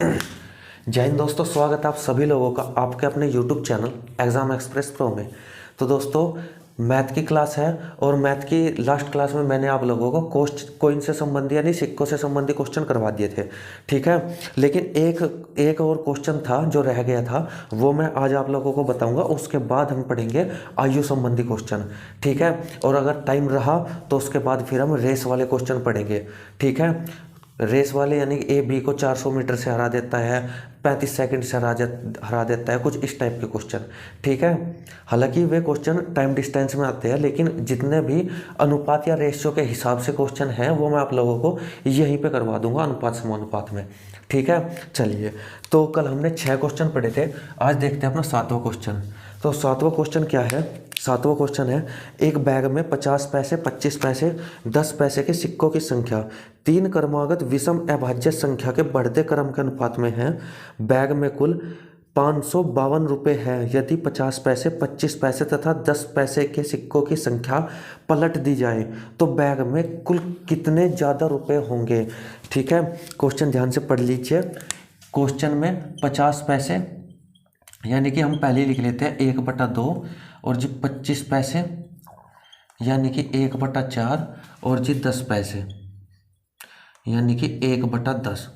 जय हिंद दोस्तों, स्वागत है आप सभी लोगों का आपके अपने YouTube channel exam express pro में। तो दोस्तों, मैथ की क्लास है और मैथ की लास्ट क्लास में मैंने आप लोगों को कोइन से संबंधी यानी सिक्कों से संबंधी क्वेश्चन करवा दिए थे, ठीक है। लेकिन एक और क्वेश्चन था जो रह गया था, वो मैं आज आप लोगों को बताऊंगा। उसके बाद हम पढ़ेंगे आयु संबंधी क्वेश्चन, ठीक है। और अगर टाइम रहा तो उसके बाद फिर हम रेस वाले क्वेश्चन पढ़ेंगे, ठीक है। रेस वाले यानी ए बी को 400 मीटर से हरा देता है, 35 सेकंड से हरा देता है, कुछ इस टाइप के क्वेश्चन, ठीक है। हालांकि वे क्वेश्चन टाइम डिस्टेंस में आते हैं, लेकिन जितने भी अनुपात या रेशियो के हिसाब से क्वेश्चन हैं वो मैं आप लोगों को यहीं पे करवा दूंगा अनुपात समानुपात में, ठीक है। चलिए, तो कल हमने 6 क्वेश्चन पढ़े थे, आज देखते हैं अपना 7वां क्वेश्चन। तो 7वां क्वेश्चन क्या है? 7वां क्वेश्चन है, एक बैग में 50 पैसे, 25 पैसे, 10 पैसे के सिक्कों की संख्या 3 क्रमागत विषम अभाज्य संख्या के बढ़ते क्रम के अनुपात में है। बैग में कुल 552 रुपये है। यदि 50 पैसे, 25 पैसे तथा 10 पैसे के सिक्कों की संख्या पलट दी जाए तो बैग में कुल कितने ज़्यादा रुपए होंगे, ठीक है। क्वेश्चन ध्यान से पढ़ लीजिए। क्वेश्चन में 50 पैसे यानी कि हम पहले लिख लेते हैं 1/2, और जी 25 पैसे यानी कि 1/4, और जी 10 पैसे यानी कि 1/10,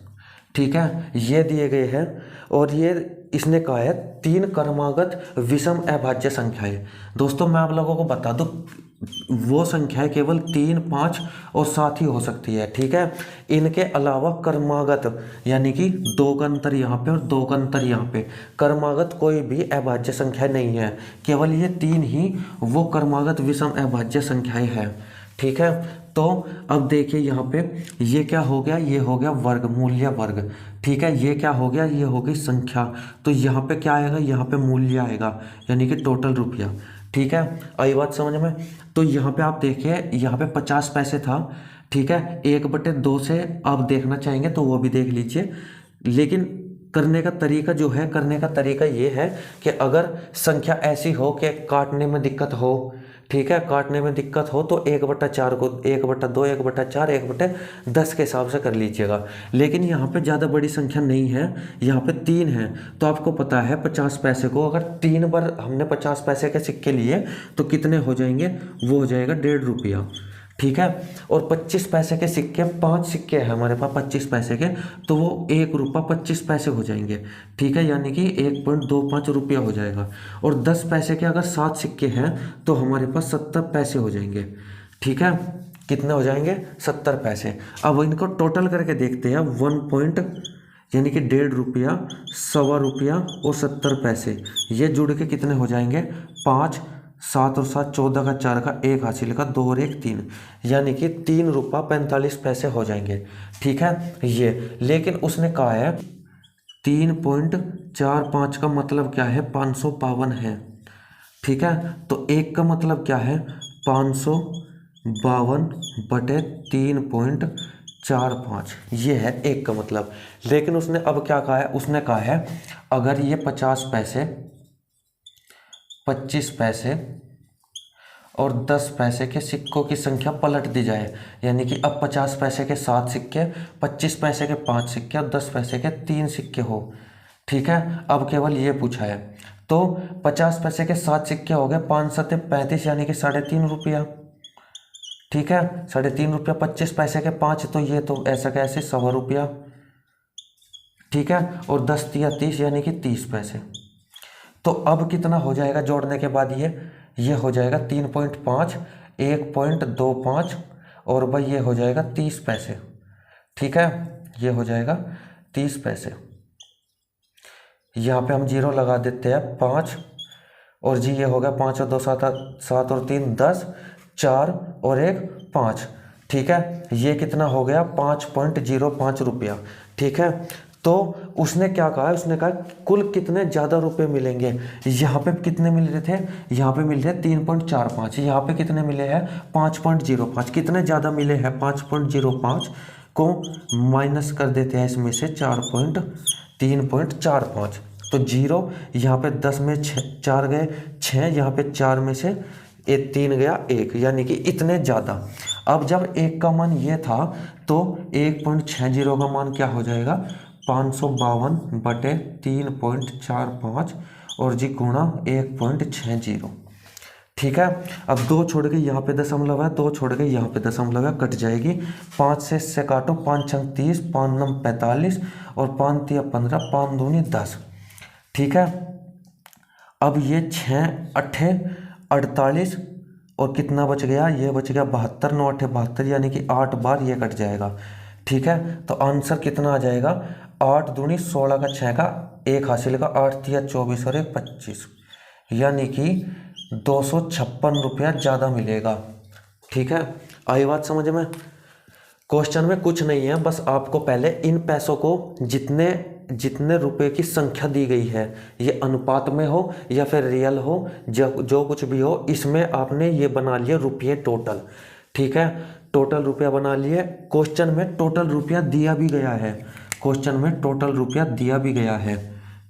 ठीक है। ये दिए गए हैं और ये इसने कहा है 3 क्रमागत विषम अभाज्य संख्याएं। दोस्तों, मैं आप लोगों को बता दूं, वो संख्याएं केवल 3, 5 और 7 ही हो सकती है, ठीक है। इनके अलावा क्रमागत यानी कि 2 का अंतर यहाँ पे और 2 का अंतर यहाँ पे, क्रमागत कोई भी अभाज्य संख्या नहीं है। केवल ये 3 ही वो क्रमागत विषम अभाज्य संख्याएं हैं, ठीक है। तो अब देखिए यहाँ पे ये क्या हो गया, ये हो गया वर्ग, मूल्य वर्ग, ठीक है। ये क्या हो गया, ये हो गई संख्या। तो यहाँ पे क्या आएगा, यहाँ पे मूल्य आएगा यानी कि टोटल रुपया, ठीक है। आई बात समझ में? तो यहाँ पे आप देखिए, यहाँ पे 50 पैसे था, ठीक है। 1/2 से आप देखना चाहेंगे तो वो भी देख लीजिए, लेकिन करने का तरीका जो है, करने का तरीका ये है कि अगर संख्या ऐसी हो कि काटने में दिक्कत हो, ठीक है, काटने में दिक्कत हो तो 1/4 को 1/2, 1/4, 1/10 के हिसाब से कर लीजिएगा। लेकिन यहाँ पे ज़्यादा बड़ी संख्या नहीं है, यहाँ पे 3 है। तो आपको पता है 50 पैसे को अगर 3 बार हमने 50 पैसे के सिक्के लिए तो कितने हो जाएंगे, वो हो जाएगा 1.5 रुपया, ठीक है। और 25 पैसे के सिक्के, 5 सिक्के हैं हमारे पास 25 पैसे के, तो वो 1 रुपया 25 पैसे हो जाएंगे, ठीक है, यानी कि 1.25 रुपया हो जाएगा। और 10 पैसे के अगर 7 सिक्के हैं तो हमारे पास 70 पैसे हो जाएंगे, ठीक है। कितने हो जाएंगे? 70 पैसे। अब इनको टोटल करके देखते हैं। 1 पॉइंट यानी कि 1.5 रुपया, 1.25 रुपया और 70 पैसे, ये जुड़ के कितने हो जाएंगे? 5, 7 और 7 14 का 4 का 1 हासिल का 2 और 1 3, यानी कि 3 रुपया 45 पैसे हो जाएंगे, ठीक है। ये लेकिन उसने कहा है 3.45 का मतलब क्या है? 552 है, ठीक है। तो 1 का मतलब क्या है? 552/3.45, ये है 1 का मतलब। लेकिन उसने अब क्या कहा है? उसने कहा है अगर ये 50 पैसे, 25 पैसे और 10 पैसे के सिक्कों की संख्या पलट दी जाए, यानी कि अब 50 पैसे के 7 सिक्के, 25 पैसे के 5 सिक्के और 10 पैसे के 3 सिक्के हो, ठीक है। अब केवल ये पूछा है, तो 50 पैसे के 7 सिक्के हो गए, 5 7 35 यानी कि 3.5 रुपया, ठीक है, 3.5 रुपया। 25 पैसे के 5, तो ये तो ऐसा कैसे 1.25 रुपया, ठीक है। और 10 तिया 30 यानी कि 30 पैसे। तो अब कितना हो जाएगा जोड़ने के बाद? ये हो जाएगा 3.5, 1.25 और भाई ये हो जाएगा 30 पैसे, ठीक है। ये हो जाएगा 30 पैसे। यहाँ पे हम 0 लगा देते हैं, 5 और जी ये हो गया 5 और 2 7, 7 और 3 10, 4 और 1 5, ठीक है। ये कितना हो गया? 5.05 रुपया, ठीक है। तो उसने क्या कहा? उसने कहा कुल कितने ज़्यादा रुपए मिलेंगे। यहाँ पे कितने मिल रहे थे? यहाँ पे मिल रहे 3.45, यहाँ पे कितने मिले हैं? 5.05। कितने ज़्यादा मिले हैं? 5.05 को माइनस कर देते हैं इसमें से 3.45, तो 0, यहाँ पे 10 में 4 गए 6, यहाँ पे 4 में से 3 गया 1, यानी कि इतने ज़्यादा। अब जब 1 का मान ये था तो 1.60 का मान क्या हो जाएगा? 552/3.45 और जी गुणा 1.60। ठीक है। अब 2 छोड़ के यहाँ पे दशमलव है, 2 छोड़ के यहाँ पे दशमलव है, कट जाएगी। 5 से इससे काटो, 5 छंग 30, 5 नम 45 और 5 तिया 15, 5 दूनी 10। ठीक है। अब ये 6 अट्ठे 48 और कितना बच गया, ये बच गया 72, 9 अट्ठे 72 यानी कि 8 बार ये कट जाएगा। ठीक है। तो आंसर कितना आ जाएगा, 8 दूनी 16 का 6 का 1 हासिल का, 8 तिया 24 और 1 25 यानी कि 256 रुपया ज़्यादा मिलेगा। ठीक है। आई बात समझ में। क्वेश्चन में कुछ नहीं है, बस आपको पहले इन पैसों को जितने जितने रुपए की संख्या दी गई है, ये अनुपात में हो या फिर रियल हो, जो कुछ भी हो, इसमें आपने ये बना लिए रुपये टोटल। ठीक है। टोटल रुपया बना लिए। क्वेश्चन में टोटल रुपया दिया भी गया है, क्वेश्चन में टोटल रुपया दिया भी गया है।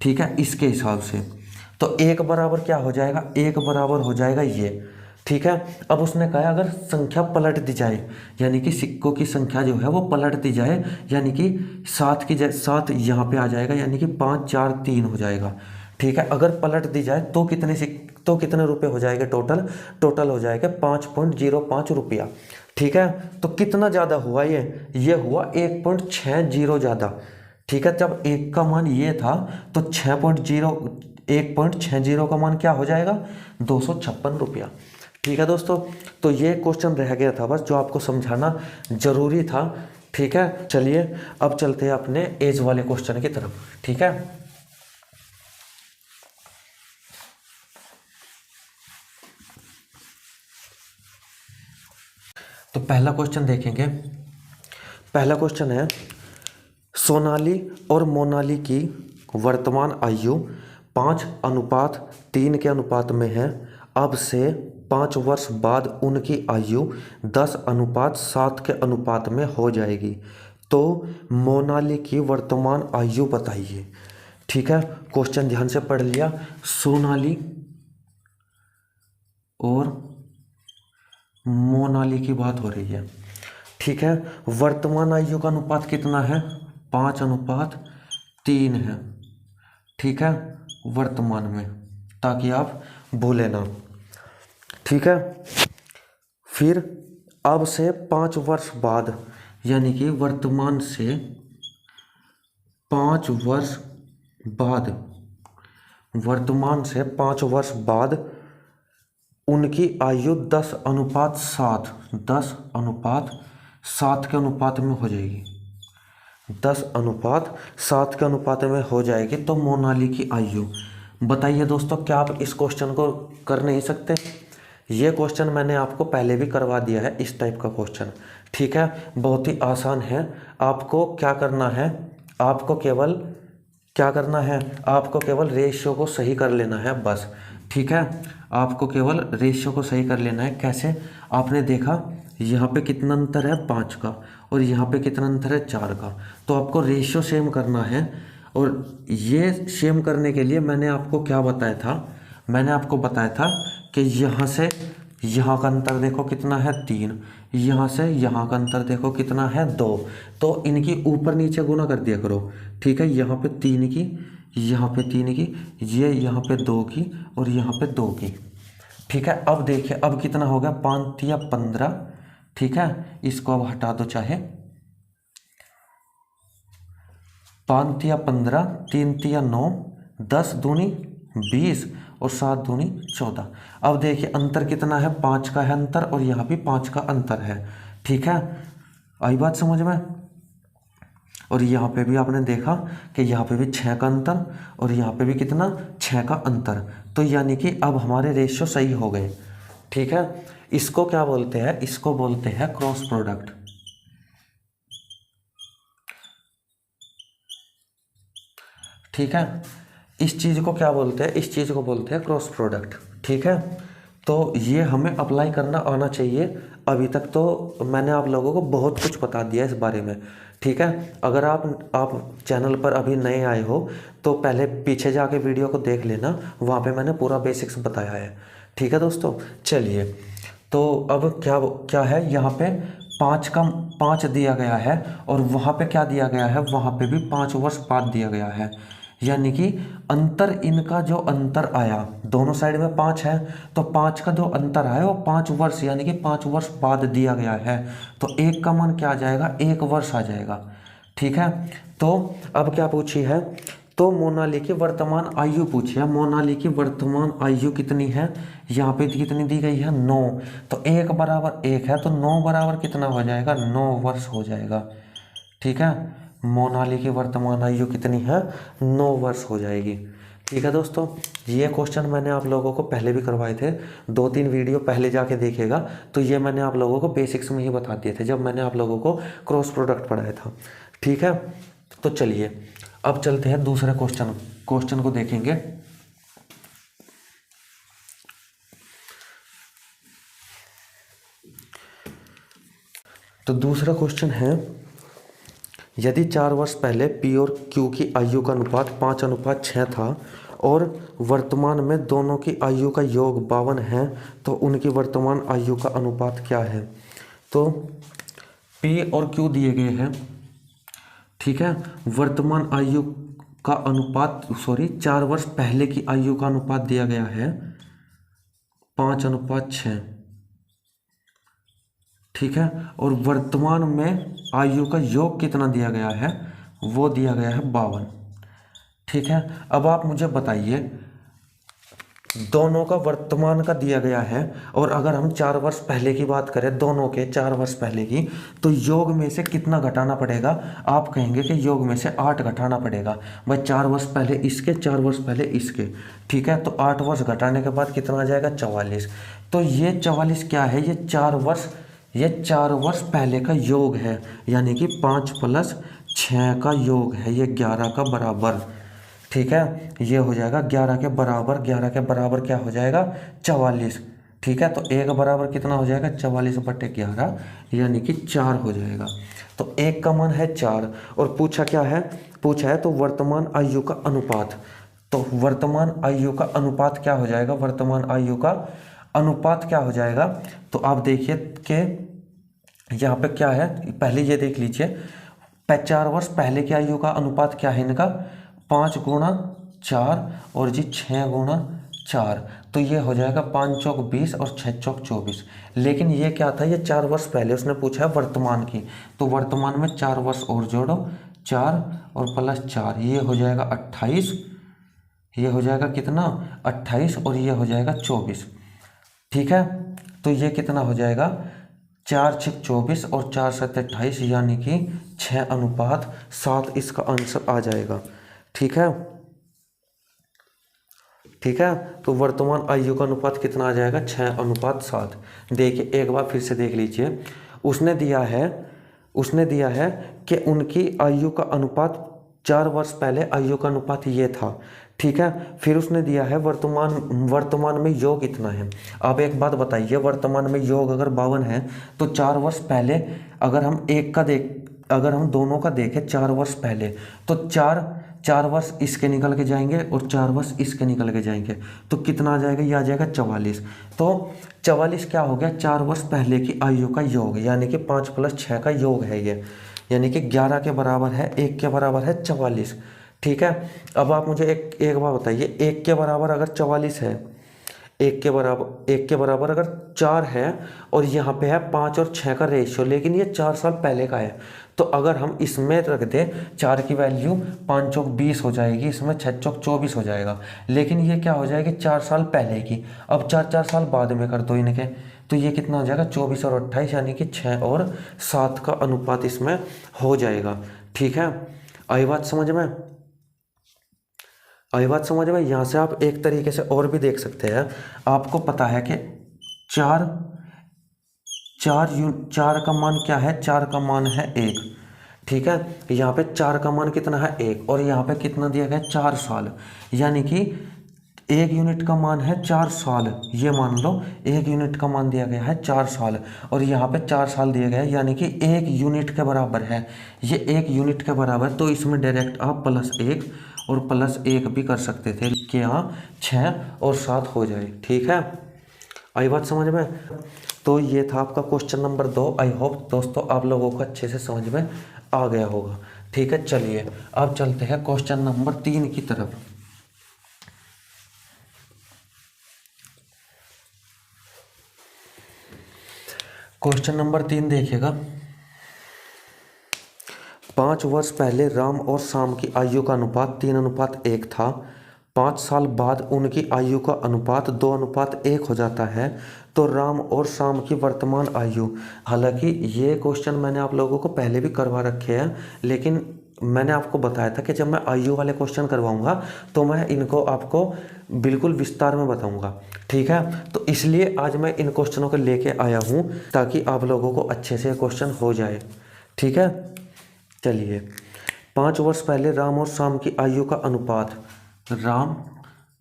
ठीक है। इसके हिसाब से तो 1 बराबर क्या हो जाएगा, 1 बराबर हो जाएगा ये। ठीक है। अब उसने कहा अगर संख्या पलट दी जाए, यानी कि सिक्कों की संख्या जो है वो पलट दी जाए, यानी कि 7 की जगह 7 यहाँ पे आ जाएगा, यानी कि 5 4 3 हो जाएगा। ठीक है। अगर पलट दी जाए तो कितने रुपए हो जाएंगे टोटल हो जाएगा 5.05 रुपया। ठीक है। तो कितना ज़्यादा हुआ ये हुआ 1.60 ज़्यादा। ठीक है। जब 1 का मान ये था तो 1.60 का मान क्या हो जाएगा, 256 रुपया। ठीक है दोस्तों, तो ये क्वेश्चन रह गया था बस, जो आपको समझाना जरूरी था। ठीक है। चलिए अब चलते हैं अपने एज वाले क्वेश्चन की तरफ। ठीक है। तो पहला क्वेश्चन देखेंगे। पहला क्वेश्चन है, सोनाली और मोनाली की वर्तमान आयु 5:3 के अनुपात में है। अब से 5 वर्ष बाद उनकी आयु 10:7 के अनुपात में हो जाएगी। तो मोनाली की वर्तमान आयु बताइए। ठीक है। क्वेश्चन ध्यान से पढ़ लिया। सोनाली और मोनाली की बात हो रही है। ठीक है। वर्तमान आयु का अनुपात कितना है, 5:3 है। ठीक है। वर्तमान में, ताकि आप भूले ना। ठीक है। फिर अब से 5 वर्ष बाद, यानी कि वर्तमान से 5 वर्ष बाद, वर्तमान से 5 वर्ष बाद उनकी आयु 10:7 के अनुपात में हो जाएगी। 10:7 के अनुपात में हो जाएगी। तो मोनाली की आयु बताइए दोस्तों। क्या आप इस क्वेश्चन को कर नहीं सकते? ये क्वेश्चन मैंने आपको पहले भी करवा दिया है, इस टाइप का क्वेश्चन। ठीक है। बहुत ही आसान है। आपको क्या करना है, आपको केवल रेशियो को सही कर लेना है बस। ठीक है। आपको केवल रेशियो को सही कर लेना है। कैसे? आपने देखा यहाँ पे कितना अंतर है 5 का, और यहाँ पे कितना अंतर है 4 का। तो आपको रेशियो सेम करना है। और ये सेम करने के लिए मैंने आपको क्या बताया था, मैंने आपको बताया था कि यहाँ से यहाँ का अंतर देखो कितना है 3, यहाँ से यहाँ का अंतर देखो कितना है 2। तो इनकी ऊपर नीचे गुना कर दिया करो। ठीक है। यहाँ पे 3 की, यहाँ पे 3 की, ये यहाँ पे 2 की और यहाँ पे 2 की। ठीक है। अब देखिए अब कितना हो गया, 5 तिया 15। ठीक है। इसको अब हटा दो चाहे, 5 तिया 15, 3 तिया 9, 10 दूनी 20 और 7 दूनी 14। अब देखिए अंतर कितना है, 5 का है अंतर, और यहाँ भी 5 का अंतर है। ठीक है। आई बात समझ में। और यहाँ पे भी आपने देखा कि यहाँ पे भी 6 का अंतर, और यहाँ पे भी कितना, 6 का अंतर। तो यानी कि अब हमारे रेशियो सही हो गए। ठीक है। इसको क्या बोलते हैं, इसको बोलते हैं क्रॉस प्रोडक्ट। ठीक है। इस चीज़ को क्या बोलते हैं, इस चीज़ को बोलते हैं क्रॉस प्रोडक्ट। ठीक है। तो ये हमें अप्लाई करना आना चाहिए। अभी तक तो मैंने आप लोगों को बहुत कुछ बता दिया इस बारे में। ठीक है। अगर आप चैनल पर अभी नए आए हो तो पहले पीछे जाके वीडियो को देख लेना, वहाँ पे मैंने पूरा बेसिक्स बताया है। ठीक है दोस्तों। चलिए, तो अब क्या है, यहाँ पे 5 दिया गया है और वहाँ पे क्या दिया गया है, वहाँ पे भी 5 वर्ष बाद दिया गया है। यानी कि अंतर, इनका जो अंतर आया, दोनों साइड में 5 है, तो 5 का जो अंतर आया वो 5 वर्ष यानी कि 5 वर्ष बाद दिया गया है। तो 1 का मान क्या आ जाएगा, 1 वर्ष आ जाएगा। ठीक है, तो अब क्या पूछी है, तो मोनाली की वर्तमान आयु पूछी है। मोनाली की वर्तमान आयु कितनी है, यहाँ पे कितनी दी गई है, 9। तो 1 बराबर 1 है, तो 9 बराबर कितना हो जाएगा, 9 वर्ष हो जाएगा। ठीक है, मोनाली की वर्तमान आयु कितनी है, 9 वर्ष हो जाएगी। ठीक है दोस्तों, ये क्वेश्चन मैंने आप लोगों को पहले भी करवाए थे, 2-3 वीडियो पहले जाके देखिएगा। तो ये मैंने आप लोगों को बेसिक्स में ही बता दिए थे जब मैंने आप लोगों को क्रॉस प्रोडक्ट पढ़ाया था। ठीक है, तो चलिए अब चलते हैं दूसरे क्वेश्चन को देखेंगे। तो दूसरा क्वेश्चन है, यदि 4 वर्ष पहले P और Q की आयु का अनुपात 5:6 था और वर्तमान में दोनों की आयु का योग 52 है, तो उनकी वर्तमान आयु का अनुपात क्या है। तो P और Q दिए गए हैं। ठीक है, वर्तमान आयु का अनुपात 4 वर्ष पहले की आयु का अनुपात दिया गया है 5:6। ठीक है, और वर्तमान में आयु का योग कितना दिया गया है, वो दिया गया है 52। ठीक है, अब आप मुझे बताइए, दोनों का वर्तमान का दिया गया है और अगर हम 4 वर्ष पहले की बात करें, दोनों के 4 वर्ष पहले की, तो योग में से कितना घटाना पड़ेगा। आप कहेंगे कि योग में से 8 घटाना पड़ेगा। भाई 4 वर्ष पहले इसके, 4 वर्ष पहले इसके। ठीक है, तो 8 वर्ष घटाने के बाद कितना आ जाएगा, 44। तो ये 44 क्या है, ये 4 वर्ष पहले का योग है, यानी कि 5 + 6 का योग है, ये 11 का बराबर। ठीक है, ये हो जाएगा 11 के बराबर। 11 के बराबर क्या हो जाएगा, 44। ठीक है, तो 1 बराबर कितना हो जाएगा, 44/11 यानी कि 4 हो जाएगा। तो 1 का मान है 4 और पूछा क्या है, पूछा है तो वर्तमान आयु का अनुपात। तो वर्तमान आयु का अनुपात क्या हो जाएगा, वर्तमान आयु का अनुपात क्या हो जाएगा। तो आप देखिए कि यहाँ पे क्या है, पहले ये देख लीजिए, 4 वर्ष पहले की आयु का अनुपात क्या है इनका, 5 × 4 और जी 6 × 4। तो ये हो जाएगा 5 चौक 20 और 6 चौक 24। लेकिन ये क्या था, ये 4 वर्ष पहले, उसने पूछा है वर्तमान की। तो वर्तमान में 4 वर्ष और जोड़ो, 4 और +4, ये हो जाएगा 28। ये हो जाएगा कितना, 28 और ये हो जाएगा 24। ठीक है, तो ये कितना हो जाएगा, 4 × 6 = 24 और 4 × 7 = 28 यानी कि 6:7 इसका आंसर आ जाएगा। ठीक है, ठीक है, तो वर्तमान आयु का अनुपात कितना आ जाएगा, 6:7। देखिए एक बार फिर से देख लीजिए, उसने दिया है कि उनकी आयु का अनुपात 4 वर्ष पहले आयु का अनुपात ये था। ठीक है, फिर उसने दिया है वर्तमान में योग कितना है। अब एक बात बताइए, वर्तमान में योग अगर 52 है, तो 4 वर्ष पहले अगर हम दोनों का देखें 4 वर्ष पहले, तो 4 वर्ष इसके निकल के जाएंगे और 4 वर्ष इसके निकल के जाएंगे, तो कितना आ जाएगा, ये आ जाएगा 44। तो 44 क्या हो गया, 4 वर्ष पहले की आयु का योग, यानी कि 5 + 6 का योग है ये, यानी कि 11 के बराबर है, 1 के बराबर है 44। ठीक है, अब आप मुझे एक बात बताइए, 1 के बराबर अगर 44 है, 1 के बराबर अगर 4 है और यहाँ पे है 5 और 6 का रेशियो, लेकिन ये 4 साल पहले का है, तो अगर हम इसमें रख दें 4 की वैल्यू, 5 चौक 20 हो जाएगी, इसमें 6 चौक 24 हो जाएगा, लेकिन ये क्या हो जाएगी, 4 साल पहले की। अब 4 साल बाद में कर दो इनके, तो ये कितना हो जाएगा, 24 और 28 यानी कि 6 और 7 का अनुपात इसमें हो जाएगा। ठीक है, आई बात समझ में, यहाँ से आप एक तरीके से और भी देख सकते हैं। आपको पता है कि 4 का मान क्या है, 4 का मान है 1। ठीक है, यहाँ पे 4 का मान कितना है, 1, और यहाँ पे कितना दिया गया, 4 साल, यानी कि 1 यूनिट का मान है 4 साल। ये मान लो 1 यूनिट का मान दिया गया है 4 साल, और यहाँ पे 4 साल दिए गए, यानी कि 1 यूनिट के बराबर है। ये 1 यूनिट के बराबर, तो इसमें डायरेक्ट आप +1 और +1 भी कर सकते थे कि यहाँ 6 और 7 हो जाए। ठीक है, आई बात समझ में। तो ये था आपका क्वेश्चन नंबर 2। आई होप दोस्तों आप लोगों को अच्छे से समझ में आ गया होगा। ठीक है, चलिए अब चलते हैं क्वेश्चन नंबर 3 की तरफ। क्वेश्चन नंबर 3 देखिएगा। 5 वर्ष पहले राम और श्याम की आयु का अनुपात 3:1 था। 5 साल बाद उनकी आयु का अनुपात 2:1 हो जाता है। तो राम और श्याम की वर्तमान आयु। हालांकि ये क्वेश्चन मैंने आप लोगों को पहले भी करवा रखे हैं, लेकिन मैंने आपको बताया था कि जब मैं आयु वाले क्वेश्चन करवाऊंगा तो मैं इनको आपको बिल्कुल विस्तार में बताऊंगा। ठीक है, तो इसलिए आज मैं इन क्वेश्चनों को लेके आया हूँ ताकि आप लोगों को अच्छे से क्वेश्चन हो जाए। ठीक है, चलिए 5 वर्ष पहले राम और श्याम की आयु का अनुपात, राम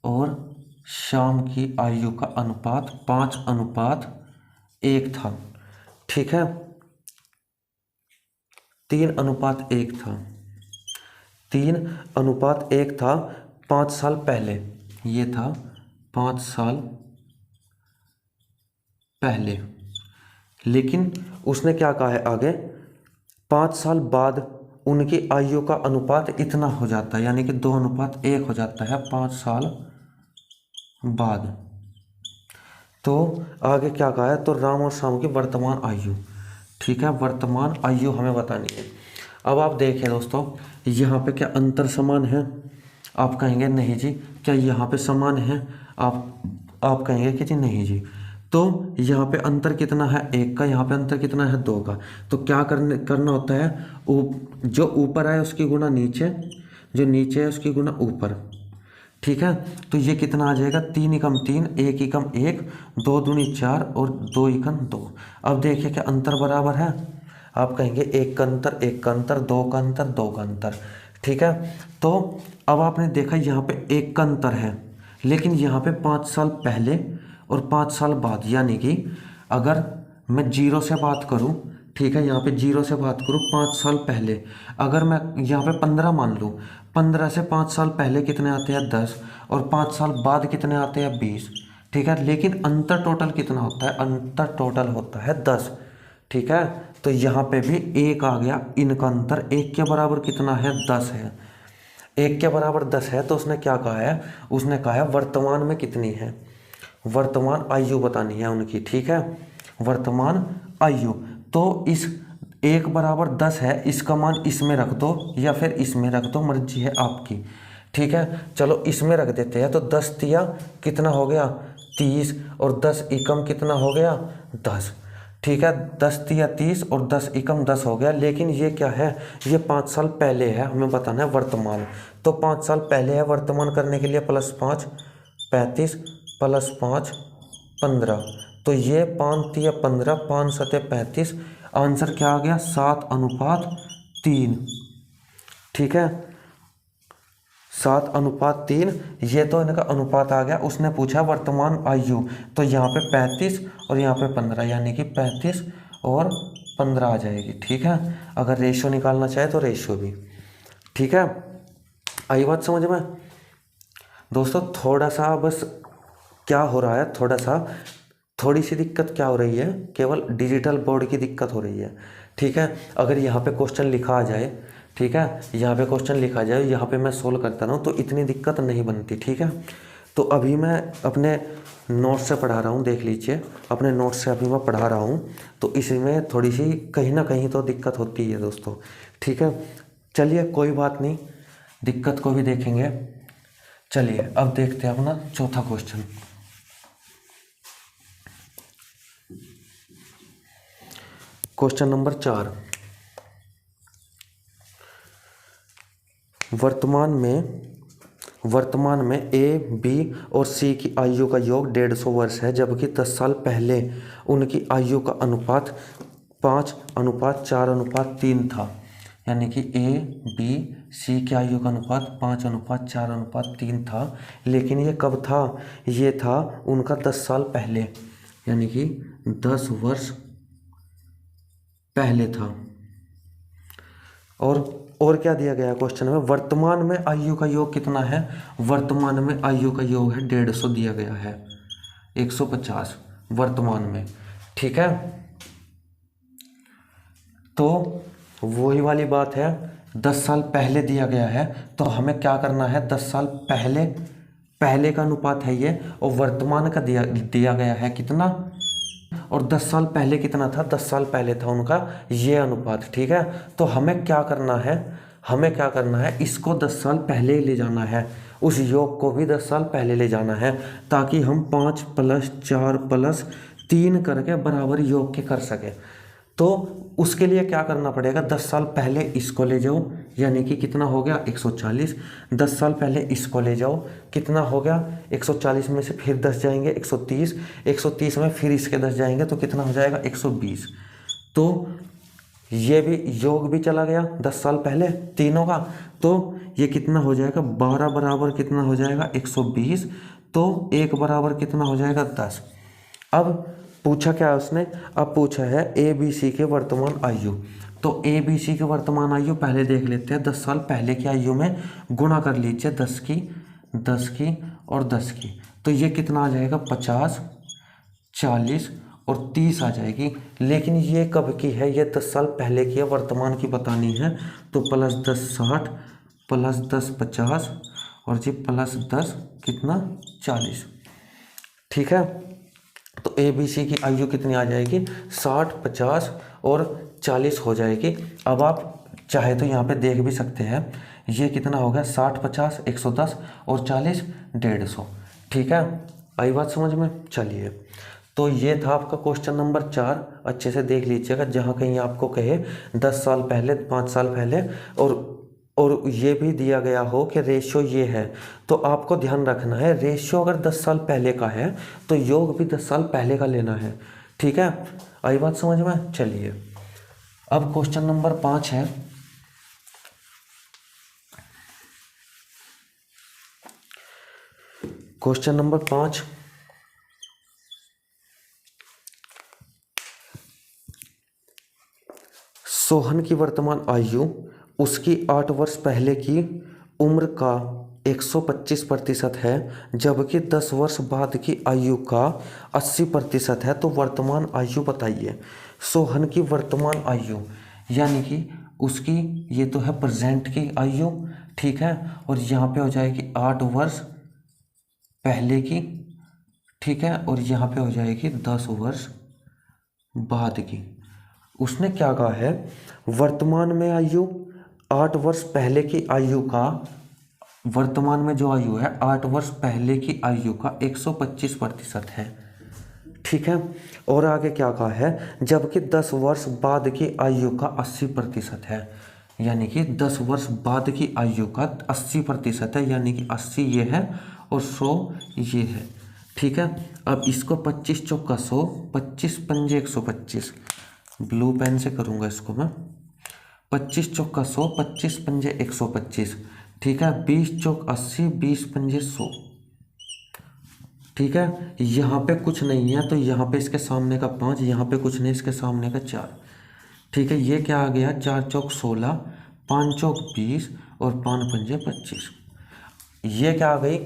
और श्याम की आयु का अनुपात 5:1 था। ठीक है, 3:1 था। 3:1 था 5 साल पहले। ये था 5 साल पहले। लेकिन उसने क्या कहा है आगे, 5 साल बाद उनकी आयु का अनुपात इतना हो जाता है, यानी कि 2:1 हो जाता है 5 साल बाद। तो आगे क्या कहा है, तो राम और श्याम की वर्तमान आयु। ठीक है, वर्तमान आयु हमें बतानी है। अब आप देखिए दोस्तों, यहाँ पे क्या अंतर समान है? आप कहेंगे नहीं जी। क्या यहाँ पे समान है? आप कहेंगे कि जी नहीं जी। तो यहाँ पे अंतर कितना है? 1 का। यहाँ पे अंतर कितना है? 2 का। तो क्या करना होता है, जो ऊपर है उसकी गुना नीचे, जो नीचे है उसकी गुना ऊपर। ठीक है, तो ये कितना आ जाएगा? 3 एकम 3, 1 एकम 1, 2 दूनी 4 और 2 एकम 2। अब देखिए क्या अंतर बराबर है? आप कहेंगे 1 का अंतर, 1 का अंतर, 2 का अंतर, 2 का अंतर। ठीक है, तो अब आपने देखा यहाँ पे 1 का अंतर है, लेकिन यहाँ पे 5 साल पहले और 5 साल बाद, यानी कि अगर मैं 0 से बात करूँ, ठीक है, यहाँ पे 0 से बात करूँ 5 साल पहले, अगर मैं यहाँ पे 15 मान लूँ, 15 से 5 साल पहले कितने आते हैं? 10, और 5 साल बाद कितने आते हैं? 20। ठीक है, लेकिन अंतर टोटल कितना होता है? अंतर टोटल होता है 10। ठीक है, तो यहाँ पे भी 1 आ गया। इनका अंतर 1 के बराबर कितना है? 10 है। 1 के बराबर 10 है। तो उसने क्या कहा है? उसने कहा है वर्तमान में कितनी है? वर्तमान आयु बतानी है उनकी। ठीक है, वर्तमान आयु। तो इस 1 बराबर 10 है, इसका मान इसमें रख दो या फिर इसमें रख दो, मर्जी है आपकी। ठीक है, चलो इसमें रख देते हैं। तो 10 तिया कितना हो गया? 30, और 10 एकम कितना हो गया? 10। ठीक है, 10 तिया 30 और 10 एकम 10 हो गया। लेकिन ये क्या है? ये 5 साल पहले है, हमें बताना है वर्तमान। तो 5 साल पहले है, वर्तमान करने के लिए +5 35 +5 15। तो ये 5 तिया 15, 5 सते 35। आंसर क्या आ गया? 7:3। ठीक है, 7:3। ये तो इनका अनुपात आ गया। उसने पूछा वर्तमान आयु, तो यहाँ पे 35 और यहाँ पे 15, यानी कि 35 और 15 आ जाएगी। ठीक है, अगर रेशियो निकालना चाहे तो रेशियो भी। ठीक है, आई बात समझ में दोस्तों? थोड़ा सा बस क्या हो रहा है, थोड़ी सी दिक्कत क्या हो रही है, केवल डिजिटल बोर्ड की दिक्कत हो रही है। ठीक है, अगर यहाँ पे क्वेश्चन लिखा आ जाए, ठीक है, यहाँ पे क्वेश्चन लिखा जाए, यहाँ पे मैं सोल्व करता रहूँ तो इतनी दिक्कत नहीं बनती। ठीक है, तो अभी मैं अपने नोट से पढ़ा रहा हूँ, देख लीजिए, अपने नोट से अभी मैं पढ़ा रहा हूँ, तो इसमें थोड़ी सी कहीं ना कहीं तो दिक्कत होती है दोस्तों। ठीक है, चलिए कोई बात नहीं, दिक्कत को भी देखेंगे। चलिए अब देखते हैं अपना चौथा क्वेश्चन। Question number 4। वर्तमान में ए, बी और सी की आयु का योग 150 वर्ष है, जबकि 10 साल पहले उनकी आयु का अनुपात 5:4:3 था। यानी कि ए, बी, सी की आयु का अनुपात 5:4:3 था। लेकिन ये कब था? ये था उनका 10 साल पहले, यानी कि 10 वर्ष पहले था। और क्या दिया गया क्वेश्चन में? वर्तमान में आयु का योग कितना है? वर्तमान में आयु का योग है 150 दिया गया है, 150 वर्तमान में। ठीक है, तो वही वाली बात है, 10 साल पहले दिया गया है तो हमें क्या करना है, 10 साल पहले पहले का अनुपात है ये, और वर्तमान का दिया गया है कितना, और 10 साल पहले कितना था, 10 साल पहले था उनका ये अनुपात। ठीक है, तो हमें क्या करना है, हमें क्या करना है, इसको 10 साल पहले ले जाना है, उस योग को भी 10 साल पहले ले जाना है, ताकि हम 5 + 4 + 3 करके बराबर योग के कर सके। तो उसके लिए क्या करना पड़ेगा, 10 साल पहले इसको ले जाओ, यानी कि कितना हो गया 140, 10 साल पहले इसको ले जाओ, कितना हो गया 140 में से फिर 10 जाएंगे 130, 130 में फिर इसके 10 जाएंगे तो कितना हो जाएगा 120। तो ये भी योग भी चला गया 10 साल पहले तीनों का, तो ये कितना हो जाएगा 12 बराबर कितना हो जाएगा 120, तो 1 बराबर कितना हो जाएगा 10। अब पूछा क्या है उसने, अब पूछा है ए बी सी के वर्तमान आयु। तो ए बी सी के वर्तमान आयु पहले देख लेते हैं, 10 साल पहले की आयु में गुणा कर लीजिए 10 की, 10 की और 10 की, तो ये कितना आ जाएगा 50, 40 और 30 आ जाएगी। लेकिन ये कब की है, ये 10 साल पहले की है, वर्तमान की बतानी है, तो +10 60 +10 50 और जी +10 कितना 40। ठीक है, तो ए बी सी की आयु कितनी आ जाएगी 60, 50 और 40 हो जाएगी। अब आप चाहे तो यहाँ पे देख भी सकते हैं, ये कितना हो गया 60, 50 110 और 40 150। ठीक है, आई बात समझ में। चलिए, तो ये था आपका क्वेश्चन नंबर 4, अच्छे से देख लीजिएगा, जहाँ कहीं आपको कहे 10 साल पहले 5 साल पहले और ये भी दिया गया हो कि रेशियो ये है, तो आपको ध्यान रखना है रेशियो अगर 10 साल पहले का है तो योग भी 10 साल पहले का लेना है। ठीक है, आई बात समझ में। चलिए, अब क्वेश्चन नंबर 5 है, क्वेश्चन नंबर 5, सोहन की वर्तमान आयु उसकी 8 वर्ष पहले की उम्र का 125% है, जबकि 10 वर्ष बाद की आयु का 80% है, तो वर्तमान आयु बताइए। सोहन की वर्तमान आयु यानी कि उसकी, ये तो है प्रेजेंट की आयु, ठीक है, और यहाँ पे हो जाएगी 8 वर्ष पहले की, ठीक है, और यहाँ पे हो जाएगी 10 वर्ष बाद की। उसने क्या कहा है, वर्तमान में आयु 8 वर्ष पहले की आयु का, वर्तमान में जो आयु है 8 वर्ष पहले की आयु का 125% है। ठीक है, और आगे क्या कहा है, जबकि 10 वर्ष बाद की आयु का 80% है, यानी कि 10 वर्ष बाद की आयु का 80% है, यानी कि 80 ये है और 100 ये है। ठीक है, अब इसको 25 चौका 100, 25 पंजे 125, ब्लू पेन से करूँगा इसको मैं, 25 चौका 100, 25 पंजे 125, ठीक है, 20 चौक 80, 20 पंजे 100। ठीक है, यहाँ पे कुछ नहीं है तो यहाँ पे इसके सामने का 5, यहाँ पे कुछ नहीं, इसके सामने का 4। ठीक है, ये क्या आ गया 4 चौक 16, 5 चौक 20 और 5 पंजे 25। ये क्या आ गई,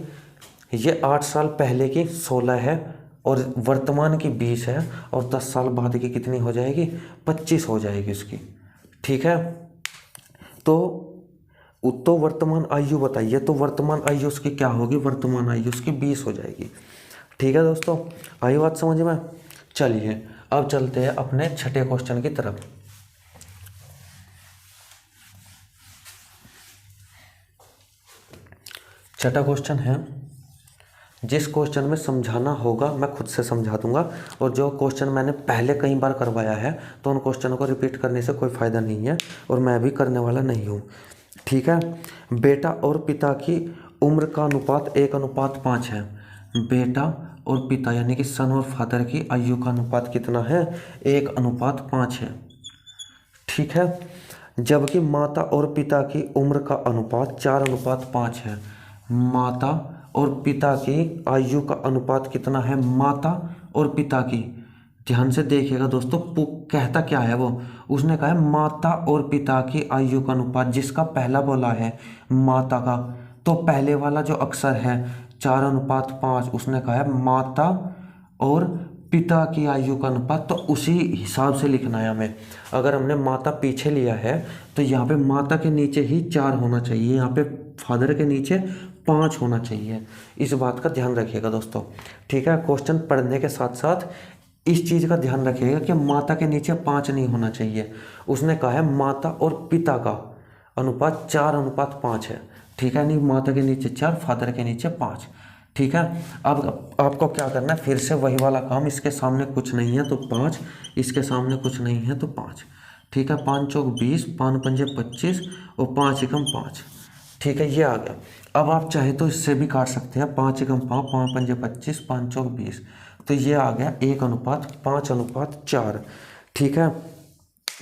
ये 8 साल पहले की 16 है और वर्तमान की 20 है, और 10 साल बाद की कितनी हो जाएगी 25 हो जाएगी उसकी। ठीक है, तो वर्तमान आयु बताइए, तो वर्तमान आयु उसकी क्या होगी, वर्तमान आयु उसकी 20 हो जाएगी। ठीक है दोस्तों, आई बात समझ में। चलिए, अब चलते हैं अपने छठे क्वेश्चन की तरफ। छठा क्वेश्चन है, जिस क्वेश्चन में समझाना होगा मैं खुद से समझा दूंगा, और जो क्वेश्चन मैंने पहले कई बार करवाया है तो उन क्वेश्चनों को रिपीट करने से कोई फ़ायदा नहीं है, और मैं भी करने वाला नहीं हूँ। ठीक है, बेटा और पिता की उम्र का अनुपात 1:5 है। बेटा और पिता यानी कि सन और फादर की आयु का अनुपात कितना है, 1:5 है। ठीक है, जबकि माता और पिता की उम्र का अनुपात 4:5 है। माता और पिता की आयु का अनुपात कितना है, माता और पिता की, ध्यान से देखिएगा दोस्तों, कहता क्या है वो, उसने कहा है माता और पिता की आयु का अनुपात, जिसका पहला बोला है माता का, तो पहले वाला जो अक्षर है 4:5, उसने कहा है माता और पिता की आयु का अनुपात, तो उसी हिसाब से लिखना है हमें। अगर हमने माता पीछे लिया है तो यहाँ पे माता के नीचे ही 4 होना चाहिए, यहाँ पे फादर के नीचे 5 होना चाहिए। इस बात का ध्यान रखिएगा दोस्तों, ठीक है। क्वेश्चन पढ़ने के साथ साथ इस चीज़ का ध्यान रखिएगा कि माता के नीचे 5 नहीं होना चाहिए। उसने कहा है माता और पिता का अनुपात 4:5 है, ठीक है। नहीं, माता के नीचे 4, फादर के नीचे 5, ठीक है। अब आपको क्या करना है, फिर से वही वाला काम, इसके सामने कुछ नहीं है तो 5, इसके सामने कुछ नहीं है तो 5, ठीक है। 5 चौक 20, 5 पंजे 25 और 5 एकम 5, ठीक है। ये आ गया। अब आप चाहे तो इससे भी काट सकते हैं, 5 एकम 5, 5 पंजे 25, 5 चौक 20, तो ये आ गया 1:5:4, ठीक है।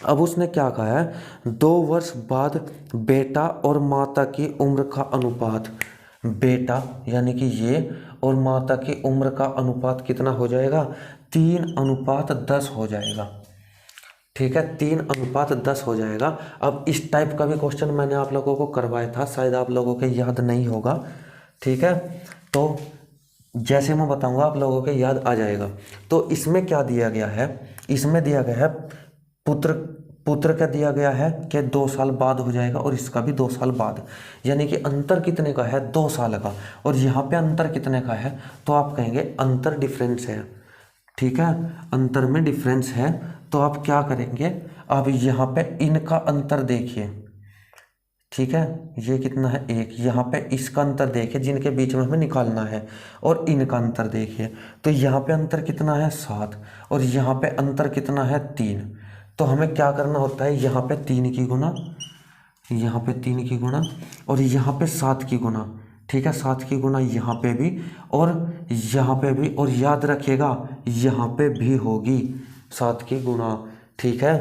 अब उसने क्या कहा है, 2 वर्ष बाद बेटा और माता की उम्र का अनुपात, बेटा यानी कि ये और माता की उम्र का अनुपात कितना हो जाएगा, 3:10 हो जाएगा, ठीक है। 3:10 हो जाएगा। अब इस टाइप का भी क्वेश्चन मैंने आप लोगों को करवाया था, शायद आप लोगों के याद नहीं होगा, ठीक है। तो जैसे मैं बताऊंगा आप लोगों के याद आ जाएगा। तो इसमें क्या दिया गया है, इसमें दिया गया है पुत्र का दिया गया है कि 2 साल बाद हो जाएगा, और इसका भी 2 साल बाद, यानी कि अंतर कितने का है, 2 साल का। और यहाँ पे अंतर कितने का है, तो आप कहेंगे अंतर डिफरेंस है, ठीक है। अंतर में डिफरेंस है, तो आप क्या करेंगे, अब यहाँ पे इनका अंतर देखिए, ठीक है। ये कितना है, 1। यहाँ पे इसका अंतर देखिए जिनके बीच में हमें निकालना है, और इनका अंतर देखिए, तो यहाँ पे अंतर कितना है, 7, और यहाँ पे अंतर कितना है, 3। तो हमें क्या करना होता है, यहाँ पे 3 की गुना, यहाँ पे 3 की गुना, और यहाँ पे 7 की गुना, ठीक है। 7 की गुना यहाँ पे भी और यहाँ पे भी, और याद रखिएगा यहाँ पे भी होगी 7 की गुना, ठीक है।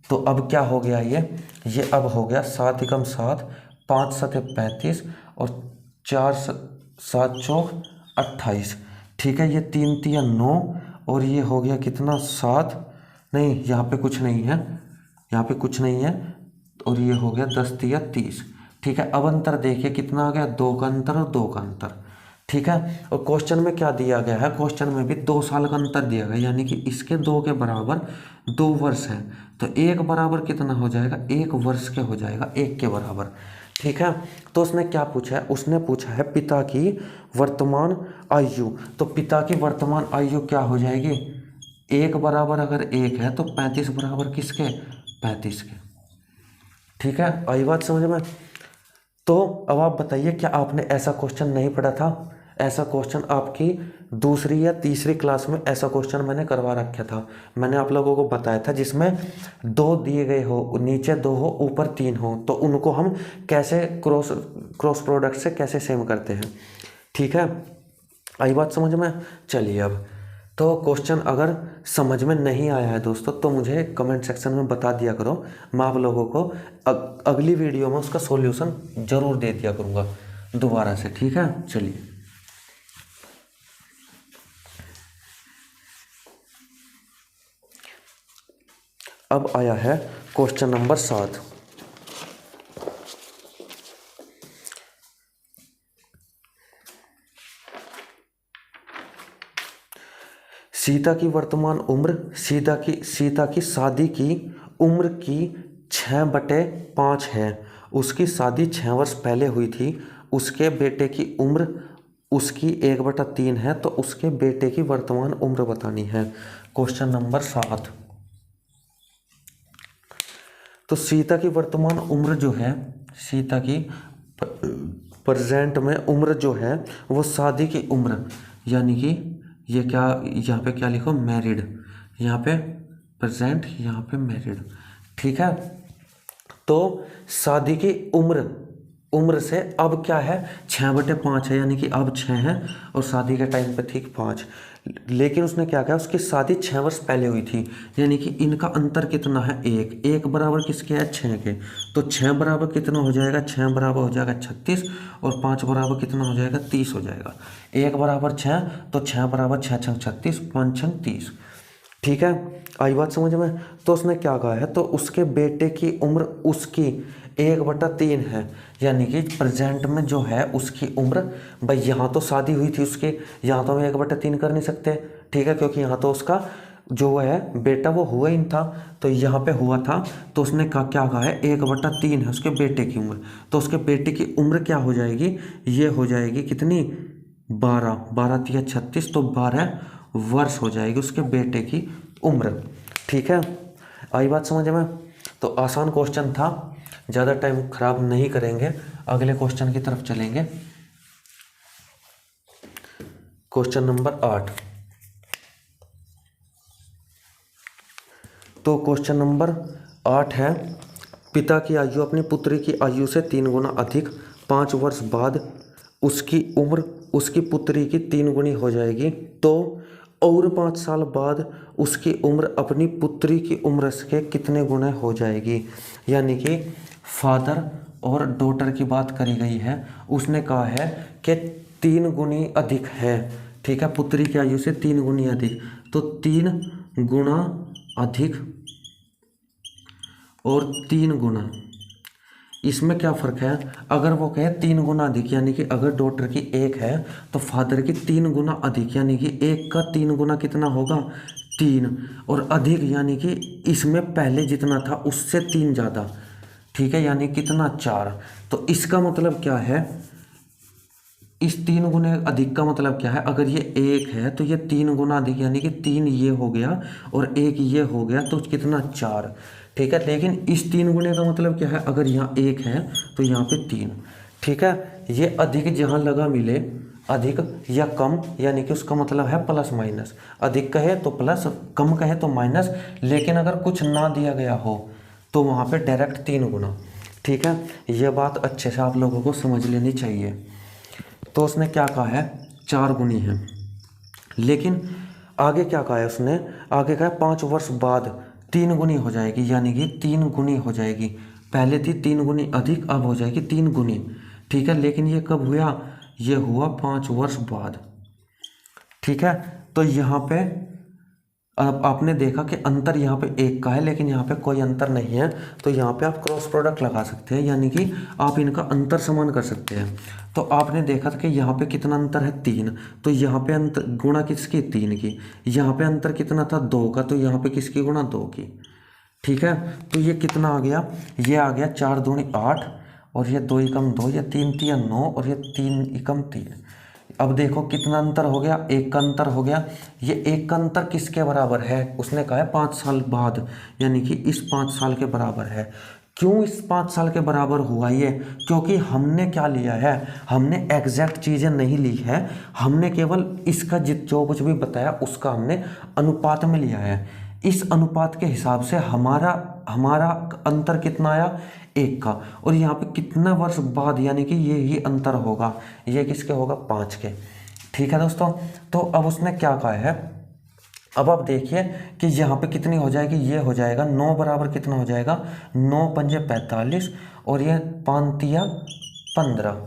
तो अब क्या हो गया, ये अब हो गया 7 एकम 7, 5 7 35 और 4 7 चौक 28, ठीक है। ये 3 3 9 और ये हो गया कितना, 7, नहीं यहाँ पे कुछ नहीं है, यहाँ पे कुछ नहीं है, और ये हो गया 10 3 30, ठीक है। अब अंतर देखिए कितना आ गया, 2 का अंतर और 2 का अंतर, ठीक है। और क्वेश्चन में क्या दिया गया है, क्वेश्चन में भी 2 साल का अंतर दिया गया, यानी कि इसके 2 के बराबर 2 वर्ष है, तो 1 बराबर कितना हो जाएगा, 1 वर्ष के हो जाएगा, 1 के बराबर, ठीक है। तो उसने क्या पूछा है, उसने पूछा है पिता की वर्तमान आयु, तो पिता की वर्तमान आयु क्या हो जाएगी, 1 बराबर अगर 1 है तो 35 बराबर किसके, 35 के, ठीक है। आई बात समझ में। तो अब आप बताइए, क्या आपने ऐसा क्वेश्चन नहीं पढ़ा था, ऐसा क्वेश्चन आपकी दूसरी या तीसरी क्लास में ऐसा क्वेश्चन मैंने करवा रखा था, मैंने आप लोगों को बताया था, जिसमें 2 दिए गए हो, नीचे 2 हो ऊपर 3 हो, तो उनको हम कैसे क्रॉस प्रोडक्ट से कैसे सेम करते हैं, ठीक है। आई बात समझ में। चलिए, अब तो क्वेश्चन अगर समझ में नहीं आया है दोस्तों, तो मुझे कमेंट सेक्शन में बता दिया करो, मैं आप लोगों को अगली वीडियो में उसका सॉल्यूशन ज़रूर दे दिया करूँगा दोबारा से, ठीक है। चलिए, अब आया है क्वेश्चन नंबर 7। सीता की वर्तमान उम्र, सीता की शादी की उम्र की 6/5 है। उसकी शादी 6 वर्ष पहले हुई थी। उसके बेटे की उम्र उसकी 1/3 है, तो उसके बेटे की वर्तमान उम्र बतानी है। Question number 7। तो सीता की वर्तमान उम्र जो है, सीता की प्रेजेंट में उम्र जो है वो शादी की उम्र, यानी कि ये क्या, यहाँ पे क्या लिखो, मैरिड, यहाँ पे प्रेजेंट, यहाँ पे मैरिड, ठीक है। तो शादी की उम्र से अब क्या है, 6/5 है, यानी कि अब 6 है और शादी के टाइम पे ठीक 5। लेकिन उसने क्या कहा, उसकी शादी 6 वर्ष पहले हुई थी, यानी कि इनका अंतर कितना है, 1 बराबर किसके है, 6 के। तो 6 बराबर कितना हो जाएगा, 6 बराबर हो जाएगा 36, और 5 बराबर कितना हो जाएगा, 30 हो जाएगा। 1 बराबर 6, तो 6 बराबर 6 छंग 36, 5 छंग 30, ठीक है। आई बात समझ में। तो उसने क्या कहा है, तो उसके बेटे की उम्र उसकी 1/3 है, यानी कि प्रेजेंट में जो है उसकी उम्र, भाई यहाँ तो शादी हुई थी उसकी, यहाँ तो हम 1/3 कर नहीं सकते, ठीक है, क्योंकि यहाँ तो उसका जो है बेटा वो हुआ ही नहीं था, तो यहाँ पे हुआ था, तो उसने कहा क्या कहा है 1/3 है उसके बेटे की उम्र, तो उसके बेटे की उम्र क्या हो जाएगी, ये हो जाएगी कितनी 12, 12 तिया 36, तो 12 वर्ष हो जाएगी उसके बेटे की उम्र। ठीक है, आई बात समझ में। तो आसान क्वेश्चन था, ज़्यादा टाइम खराब नहीं करेंगे, अगले क्वेश्चन की तरफ चलेंगे। Question number 8। तो क्वेश्चन नंबर 8 है, पिता की आयु अपनी पुत्री की आयु से 3 गुना अधिक, 5 वर्ष बाद उसकी उम्र उसकी पुत्री की 3 गुनी हो जाएगी, तो और 5 साल बाद उसकी उम्र अपनी पुत्री की उम्र से कितने गुना हो जाएगी। यानी कि फादर और डॉटर की बात करी गई है, उसने कहा है कि 3 गुनी अधिक है। ठीक है, पुत्री की आयु से 3 गुनी अधिक, तो 3 गुना अधिक और 3 गुना, इसमें क्या फ़र्क है। अगर वो कहे 3 गुना अधिक, यानी कि अगर डॉटर की 1 है तो फादर की 3 गुना अधिक, यानी कि 1 का 3 गुना कितना होगा 3, और अधिक यानी कि इसमें पहले जितना था उससे 3 ज़्यादा। ठीक है, यानी कितना 4। तो इसका मतलब क्या है, इस 3 गुने अधिक का मतलब क्या है, अगर ये 1 है तो ये 3 गुना अधिक, यानी कि 3 ये हो गया और 1 ये हो गया, तो कितना 4। ठीक है, लेकिन इस 3 गुने का मतलब क्या है, अगर यहाँ 1 है तो यहाँ पे 3। ठीक है, ये अधिक जहाँ लगा मिले, अधिक या कम, यानी कि उसका मतलब है प्लस माइनस, अधिक कहे तो प्लस, कम कहे तो माइनस, लेकिन अगर कुछ ना दिया गया हो तो वहाँ पे डायरेक्ट 3 गुना। ठीक है, ये बात अच्छे से आप लोगों को समझ लेनी चाहिए। तो उसने क्या कहा है 4 गुनी है, लेकिन आगे क्या कहा है उसने, आगे कहा है 5 वर्ष बाद 3 गुनी हो जाएगी, यानी कि 3 गुनी हो जाएगी। पहले थी 3 गुनी अधिक, अब हो जाएगी 3 गुनी। ठीक है, लेकिन ये कब हुआ, ये हुआ 5 वर्ष बाद। ठीक है, तो यहाँ पे अब आपने देखा कि अंतर यहाँ पे 1 का है, लेकिन यहाँ पे कोई अंतर नहीं है, तो यहाँ पे आप क्रॉस प्रोडक्ट लगा सकते हैं, यानी कि आप इनका अंतर समान कर सकते हैं। तो आपने देखा था कि यहाँ पे कितना अंतर है 3, तो यहाँ पे अंतर गुणा किसकी 3 की, यहाँ पे अंतर कितना था 2 का, तो यहाँ पे किसकी गुणा 2 की। ठीक है, तो ये कितना आ गया, ये आ गया 4 दूनी 8, और ये 2 एकम 2, ये 3 तिया 9, और ये 3 एकम 3। अब देखो कितना अंतर हो गया, 1 का अंतर हो गया। ये 1 का अंतर किसके बराबर है, उसने कहा है 5 साल बाद, यानी कि इस 5 साल के बराबर है। क्यों इस 5 साल के बराबर हुआ ये, क्योंकि हमने क्या लिया है, हमने एग्जैक्ट चीज़ें नहीं ली है, हमने केवल इसका जो कुछ भी बताया उसका हमने अनुपात में लिया है। इस अनुपात के हिसाब से हमारा अंतर कितना आया 1 का, और यहाँ पे कितना वर्ष बाद, यानी कि ये ही अंतर होगा, ये किसके होगा 5 के। ठीक है दोस्तों, तो अब उसने क्या कहा है, अब आप देखिए कि यहाँ पे कितनी हो जाएगी, ये हो जाएगा 9 बराबर कितना हो जाएगा 9 पंजे 45, और ये 5 तिया 15।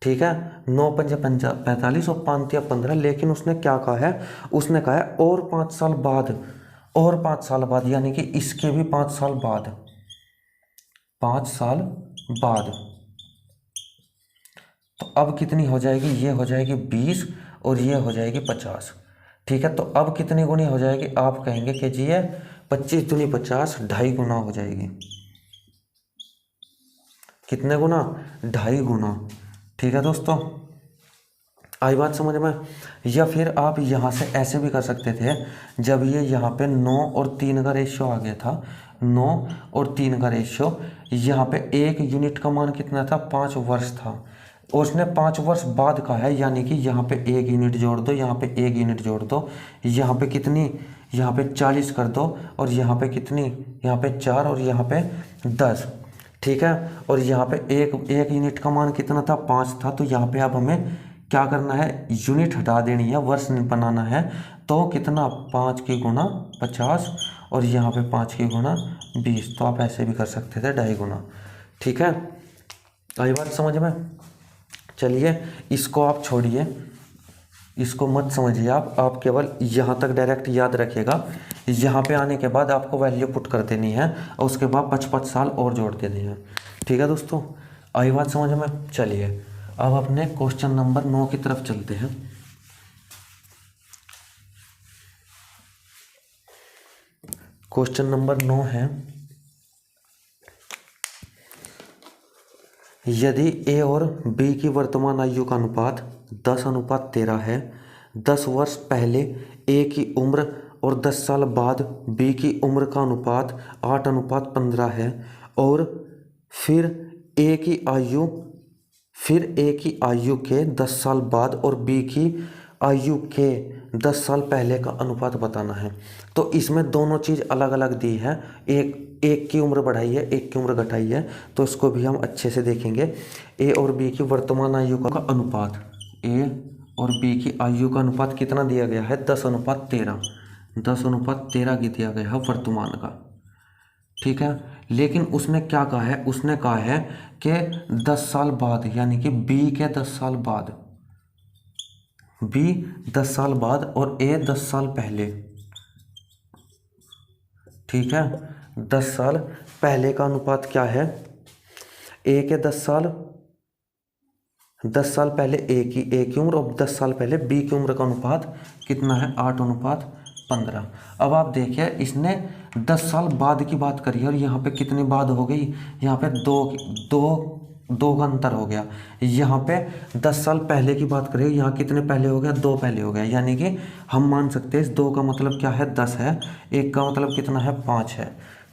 ठीक है, 9 पंजे 45 और 5 तिया 15, लेकिन उसने क्या कहा है, उसने कहा है और 5 साल बाद, और 5 साल बाद, यानी कि इसके भी 5 साल बाद, 5 साल बाद। तो अब कितनी हो जाएगी, ये हो जाएगी 20, और ये हो जाएगी 50। ठीक है, तो अब कितनी गुनी हो जाएगी, आप कहेंगे कि जी ये 25 दूनी 50, 2.5 गुना हो जाएगी। कितने गुना, 2.5 गुना। ठीक है दोस्तों, आई बात समझ में। या फिर आप यहाँ से ऐसे भी कर सकते थे, जब ये यहाँ पे 9 और 3 का रेशियो आ गया था, 9 और 3 का रेशियो, यहाँ पे 1 यूनिट का मान कितना था 5 वर्ष था, और उसने 5 वर्ष बाद का है, यानी कि यहाँ पे 1 यूनिट जोड़ दो, यहाँ पे 1 यूनिट जोड़ दो, यहाँ पे कितनी, यहाँ पे 40 कर दो, और यहाँ पे कितनी, यहाँ पे 4, और यहाँ पे 10। ठीक है, और यहाँ पे एक यूनिट का मान कितना था 5 था, तो यहाँ पे अब हमें क्या करना है, यूनिट हटा देनी है, वर्ष बनाना है, तो कितना 5 की गुना 50, और यहाँ पे 5 की गुना 20, तो आप ऐसे भी कर सकते थे 2.5 गुना। ठीक है, आई बात समझ में। चलिए इसको आप छोड़िए, इसको मत समझिए आप केवल यहाँ तक डायरेक्ट याद रखिएगा। यहाँ पे आने के बाद आपको वैल्यू पुट कर देनी है, और उसके बाद 5-5 साल और जोड़ देने हैं। ठीक है दोस्तों, आई बात समझ में। चलिए अब अपने क्वेश्चन नंबर 9 की तरफ चलते हैं। क्वेश्चन नंबर 9 है, यदि ए और बी की वर्तमान आयु का अनुपात 10:13 है, 10 वर्ष पहले ए की उम्र और 10 साल बाद बी की उम्र का अनुपात 8:15 है, और फिर ए की आयु के 10 साल बाद और बी की आयु के 10 साल पहले का अनुपात बताना है। तो इसमें दोनों चीज़ अलग अलग दी है, एक की उम्र बढ़ाई है, एक की उम्र घटाई है, तो इसको भी हम अच्छे से देखेंगे। ए और बी की वर्तमान आयु का अनुपात, ए और बी की आयु का अनुपात कितना दिया गया है? 10:13, 10:13 की दिया गया है वर्तमान का, ठीक है। लेकिन उसने क्या कहा है? उसने कहा है कि 10 साल बाद, यानी कि बी के 10 साल बाद, बी 10 साल बाद और ए 10 साल पहले, ठीक है। 10 साल पहले का अनुपात क्या है? ए के 10 साल पहले ए की उम्र और 10 साल पहले बी की उम्र का अनुपात कितना है? 8:15। अब आप देखिए, इसने 10 साल बाद की बात करी है और यहाँ पे कितनी बाद हो गई? यहाँ पे दो का अंतर हो गया। यहाँ पे 10 साल पहले की बात करें, यहाँ कितने पहले हो गया? 2 पहले हो गया, यानी कि हम मान सकते हैं इस 2 का मतलब क्या है? 10 है, 1 का मतलब कितना है? 5 है,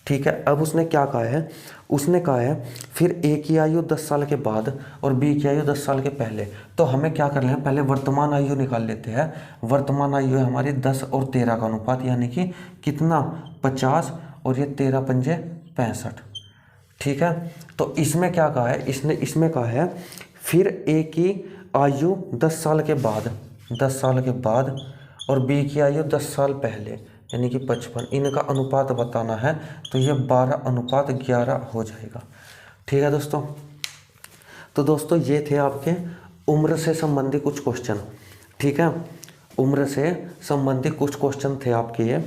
ठीक है। अब उसने क्या कहा है? उसने कहा है फिर ए की आयु 10 साल के बाद और बी की आयु 10 साल के पहले। तो हमें क्या करना है? पहले वर्तमान आयु निकाल लेते हैं। वर्तमान आयु है हमारी 10 और 13 का अनुपात, यानी कि कितना? 50, और ये 13 पंजे 65, ठीक है। तो इसमें क्या कहा है? इसमें कहा है फिर ए की आयु 10 साल के बाद, 10 साल के बाद और बी की आयु 10 साल पहले, यानी कि 55, इनका अनुपात बताना है। तो ये 12:11 हो जाएगा, ठीक है दोस्तों। तो दोस्तों ये थे आपके उम्र से संबंधित कुछ क्वेश्चन, ठीक है। उम्र से संबंधित कुछ क्वेश्चन थे आपके ये।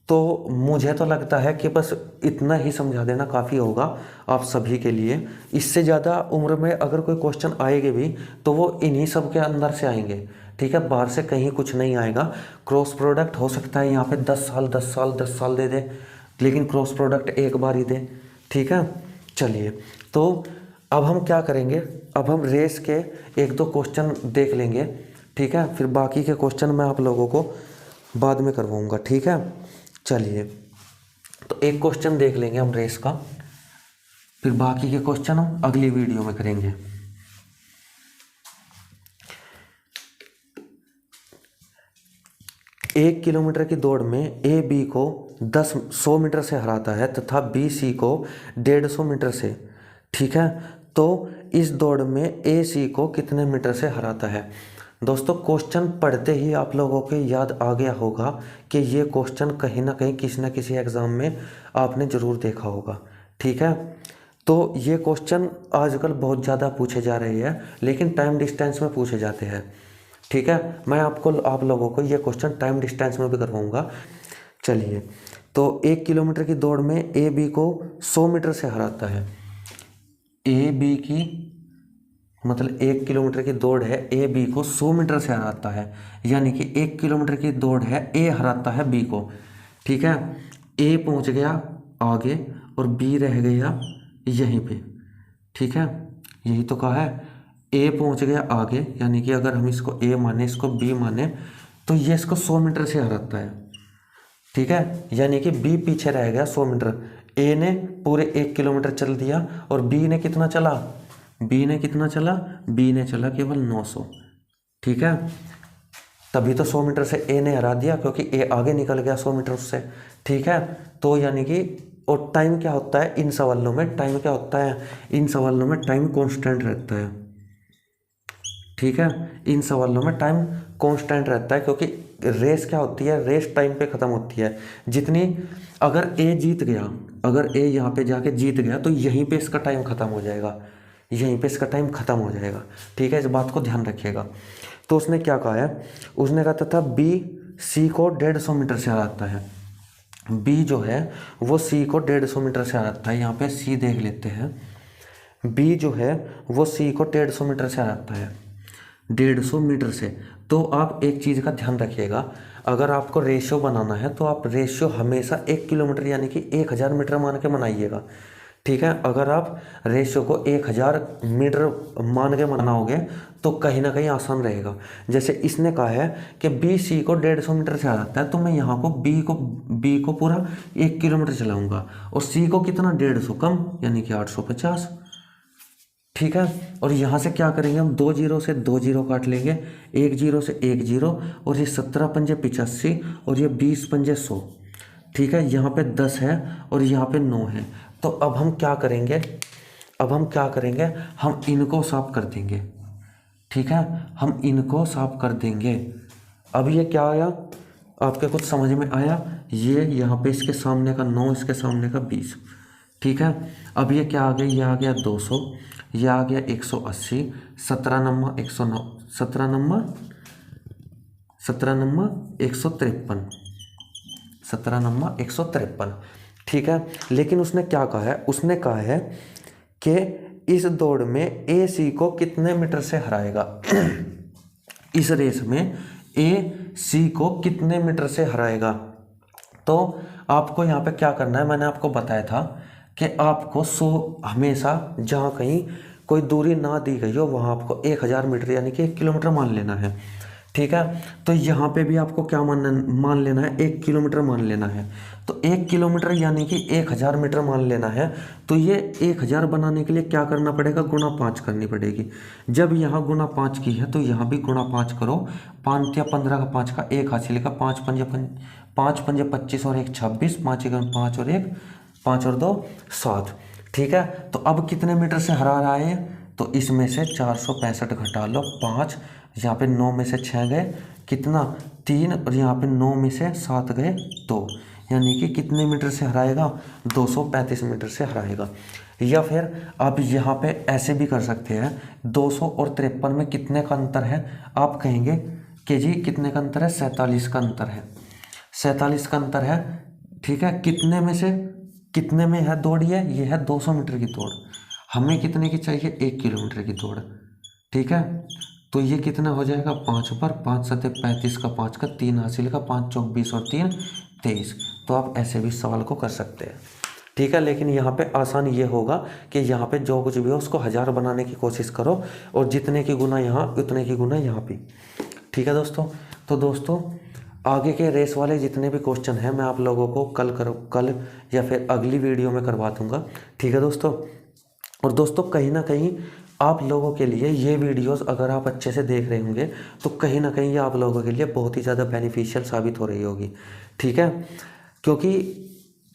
तो मुझे तो लगता है कि बस इतना ही समझा देना काफ़ी होगा आप सभी के लिए। इससे ज़्यादा उम्र में अगर कोई क्वेश्चन आएंगे भी तो वो इन्हीं सब के अंदर से आएंगे, ठीक है। बाहर से कहीं कुछ नहीं आएगा। क्रॉस प्रोडक्ट हो सकता है यहाँ पे 10 साल 10 साल 10 साल दे दे, लेकिन क्रॉस प्रोडक्ट एक बार ही दे, ठीक है। चलिए, तो अब हम क्या करेंगे? अब हम रेस के 1-2 क्वेश्चन देख लेंगे, ठीक है। फिर बाकी के क्वेश्चन मैं आप लोगों को बाद में करवाऊँगा, ठीक है। चलिए, तो एक क्वेश्चन देख लेंगे हम रेस का, फिर बाकी के क्वेश्चन हम अगली वीडियो में करेंगे। 1 किलोमीटर की दौड़ में ए बी को 100 मीटर से हराता है तथा बी सी को 150 मीटर से, ठीक है। तो इस दौड़ में ए सी को कितने मीटर से हराता है? दोस्तों क्वेश्चन पढ़ते ही आप लोगों के याद आ गया होगा कि ये क्वेश्चन कहीं ना कहीं किसी न किसी एग्ज़ाम में आपने ज़रूर देखा होगा, ठीक है। तो ये क्वेश्चन आजकल बहुत ज़्यादा पूछे जा रहे हैं, लेकिन टाइम डिस्टेंस में पूछे जाते हैं, ठीक है। मैं आप लोगों को ये क्वेश्चन टाइम डिस्टेंस में भी करवाऊँगा। चलिए, तो 1 किलोमीटर की दौड़ में ए बी को 100 मीटर से हराता है। ए बी की मतलब 1 किलोमीटर की दौड़ है, ए बी को 100 मीटर से हराता है, यानी कि 1 किलोमीटर की दौड़ है, ए हराता है बी को, ठीक है। ए पहुंच गया आगे और बी रह गया यहीं पे, ठीक है। यही तो कहा है, ए पहुंच गया आगे, यानी कि अगर हम इसको ए माने इसको बी माने तो ये इसको 100 मीटर से हराता है, ठीक है। यानी कि बी पीछे रह गया 100 मीटर। ए ने पूरे 1 किलोमीटर चल दिया और बी ने कितना चला? बी ने चला केवल 900, ठीक है। तभी तो 100 मीटर से ए ने हरा दिया, क्योंकि ए आगे निकल गया 100 मीटर उससे, ठीक है। तो यानी कि और टाइम क्या होता है इन सवालों में? टाइम क्या होता है इन सवालों में? टाइम कांस्टेंट रहता है, ठीक है। इन सवालों में टाइम कांस्टेंट रहता है, क्योंकि रेस क्या होती है? रेस टाइम पे ख़त्म होती है। जितनी अगर ए जीत गया, अगर ए यहाँ पे जाके जीत गया तो यहीं पे इसका टाइम ख़त्म हो जाएगा, यहीं पे इसका टाइम ख़त्म हो जाएगा, ठीक है। इस बात को ध्यान रखिएगा। तो उसने क्या कहा है? उसने कहा था बी सी को 150 मीटर से हराता है। बी जो है वो सी को 150 मीटर से हराता है। यहाँ पे सी देख लेते हैं। बी जो है वो सी को 150 मीटर से हराता है। 150 मीटर से। तो आप एक चीज़ का ध्यान रखिएगा, अगर आपको रेशियो बनाना है तो आप रेशियो हमेशा 1 किलोमीटर यानी कि 1000 मीटर मान के बनाइएगा। ठीक है, अगर आप रेशियो को 1000 मीटर मान के बनाओगे तो कहीं ना कहीं आसान रहेगा। जैसे इसने कहा है कि बी सी को 150 मीटर से हराता है, तो मैं यहाँ को बी को पूरा 1 किलोमीटर चलाऊंगा और सी को कितना 150 कम यानी कि 850। ठीक है, और यहाँ से क्या करेंगे हम, 2 जीरो से 2 जीरो काट लेंगे, 1 जीरो से 1 जीरो, और ये 17 पंजे 85 और ये 20 पंजे 100। ठीक है, यहाँ पे 10 है और यहाँ पे 9 है। तो अब हम क्या करेंगे, हम इनको साफ कर देंगे। ठीक है, हम इनको साफ कर देंगे। अब ये क्या आया, आपके कुछ समझ में आया, ये यहाँ पे इसके सामने का 9, इसके सामने का 20। ठीक है, अब ये क्या आ गया, ये आ गया 200, ये आ गया 180, 17 नंबर 109, 17 नंबर 153, 17 नंबर 153। ठीक है, लेकिन उसने क्या कहा है, उसने कहा है कि इस दौड़ में ए सी को कितने मीटर से हराएगा। इस रेस में ए सी को कितने मीटर से हराएगा। तो आपको यहाँ पे क्या करना है, मैंने आपको बताया था कि आपको हमेशा जहाँ कहीं कोई दूरी ना दी गई हो वहाँ आपको 1000 मीटर यानी कि 1 किलोमीटर मान लेना है। ठीक है, तो यहाँ पे भी आपको क्या मान लेना है, 1 किलोमीटर मान लेना है। तो 1 किलोमीटर यानी कि 1000 मीटर मान लेना है। तो ये 1000 बनाने के लिए क्या करना पड़ेगा, गुणा 5 करनी पड़ेगी। जब यहाँ गुणा 5 की है तो यहाँ भी गुणा 5 करो। 5 या 15 का 5 का 1 हासिल का 5 पंजे 25 और 1 26, 5 1 5 और 1 5 और 2 7। ठीक है, तो अब कितने मीटर से हरा रहा है, तो इसमें से 465 घटा लो 5, यहाँ पे 9 में से 6 गए, कितना 3, और यहाँ पे 9 में से 7 गए 2, यानी कि कितने मीटर से हराएगा, 235 मीटर से हराएगा। या फिर आप यहाँ पे ऐसे भी कर सकते हैं, 200 और 53 में कितने का अंतर है, आप कहेंगे कि जी कितने का अंतर है, 47 का अंतर है, 47 का अंतर है। ठीक है, कितने में है दौड़, ये है 200 मीटर की दौड़, हमें कितने की चाहिए, 1 किलोमीटर की दौड़। ठीक है, तो ये कितना हो जाएगा, 5 पर 5 7 35 का 5 का 3 हासिल का 5 चौक 20 और 3 23। तो आप ऐसे भी सवाल को कर सकते हैं। ठीक है, लेकिन यहाँ पे आसान ये होगा कि यहाँ पे जो कुछ भी हो उसको 1000 बनाने की कोशिश करो, और जितने की गुना यहाँ उतने की गुना यहाँ भी। ठीक है दोस्तों, तो दोस्तों आगे के रेस वाले जितने भी क्वेश्चन हैं मैं आप लोगों को कल या फिर अगली वीडियो में करवा दूंगा। ठीक है दोस्तों, और दोस्तों कहीं ना कहीं आप लोगों के लिए ये वीडियोस अगर आप अच्छे से देख रहे होंगे तो कहीं ना कहीं ये आप लोगों के लिए बहुत ही ज़्यादा बेनिफिशियल साबित हो रही होगी। ठीक है, क्योंकि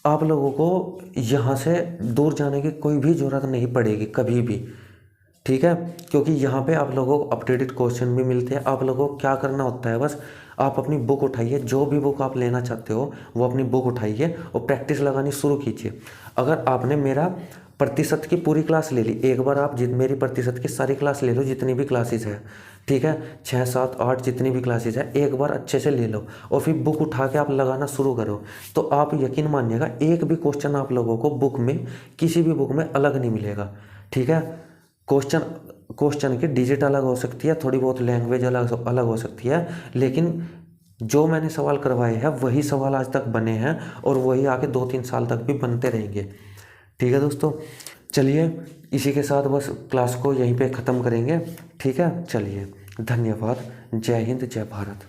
आप लोगों को यहाँ से दूर जाने की कोई भी ज़रूरत नहीं पड़ेगी कभी भी। ठीक है, क्योंकि यहाँ पे आप लोगों को अपडेटेड क्वेश्चन भी मिलते हैं। आप लोगों को क्या करना होता है, बस आप अपनी बुक उठाइए, जो भी बुक आप लेना चाहते हो वो अपनी बुक उठाइए और प्रैक्टिस लगानी शुरू कीजिए। अगर आपने मेरा प्रतिशत की पूरी क्लास ले ली, एक बार आप मेरी प्रतिशत की सारी क्लास ले लो, जितनी भी क्लासेस है, ठीक है, 6 7 8 जितनी भी क्लासेस है, एक बार अच्छे से ले लो और फिर बुक उठा के आप लगाना शुरू करो, तो आप यकीन मानिएगा एक भी क्वेश्चन आप लोगों को बुक में किसी भी बुक में अलग नहीं मिलेगा। ठीक है, क्वेश्चन की डिजिट अलग हो सकती है, थोड़ी बहुत लैंग्वेज अलग हो सकती है, लेकिन जो मैंने सवाल करवाए हैं वही सवाल आज तक बने हैं और वही आगे 2-3 साल तक भी बनते रहेंगे। ठीक है दोस्तों, चलिए इसी के साथ बस क्लास को यहीं पे ख़त्म करेंगे। ठीक है, चलिए, धन्यवाद, जय हिंद, जय भारत।